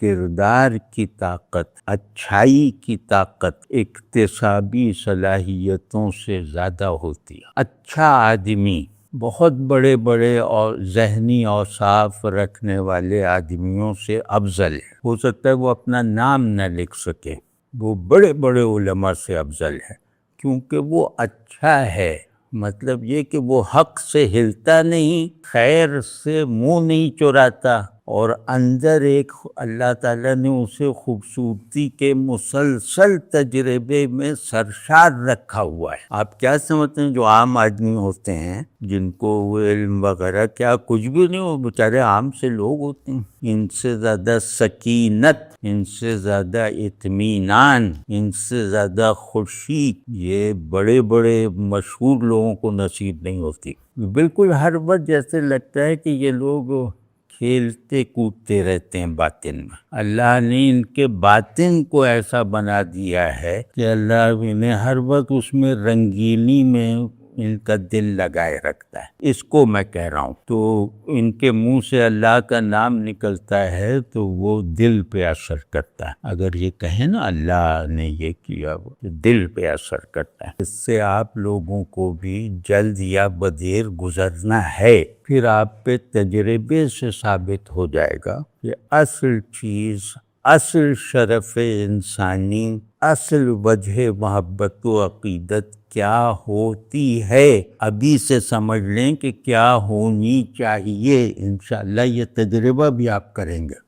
کردار کی طاقت، اچھائی کی طاقت اکتسابی صلاحیتوں سے زیادہ ہوتی ہے۔ اچھا آدمی بہت بڑے بڑے اور ذہنی اوصاف رکھنے والے آدمیوں سے افضل ہے۔ ہو سکتا ہے وہ اپنا نام نہ لکھ سکے، وہ بڑے بڑے علماء سے افضل ہے، کیونکہ وہ اچھا ہے۔ مطلب یہ کہ وہ حق سے ہلتا نہیں، خیر سے منہ نہیں چراتا، اور اندر ایک اللہ تعالیٰ نے اسے خوبصورتی کے مسلسل تجربے میں سرشار رکھا ہوا ہے۔ آپ کیا سمجھتے ہیں جو عام آدمی ہوتے ہیں، جن کو وہ علم وغیرہ کیا کچھ بھی نہیں، وہ بیچارے عام سے لوگ ہوتے ہیں، ان سے زیادہ سکینت، ان سے زیادہ اطمینان، ان سے زیادہ خوشی یہ بڑے بڑے مشہور لوگوں کو نصیب نہیں ہوتی۔ بالکل ہر وقت جیسے لگتا ہے کہ یہ لوگ کھیلتے کودتے رہتے ہیں باطن میں۔ اللہ نے ان کے باطن کو ایسا بنا دیا ہے کہ اللہ انہیں ہر وقت اس میں رنگینی میں ان کا دل لگائے رکھتا ہے۔ اس کو میں کہہ رہا ہوں، تو ان کے منہ سے اللہ کا نام نکلتا ہے تو وہ دل پہ اثر کرتا ہے۔ اگر یہ کہیں نا اللہ نے یہ کیا، وہ دل پہ اثر کرتا ہے۔ اس سے آپ لوگوں کو بھی جلد یا بدیر گزرنا ہے، پھر آپ پہ تجربے سے ثابت ہو جائے گا کہ اصل چیز، اصل شرف انسانی، اصل وجہ محبت و عقیدت کیا ہوتی ہے۔ ابھی سے سمجھ لیں کہ کیا ہونی چاہیے، انشاءاللہ یہ تجربہ بھی آپ کریں گے۔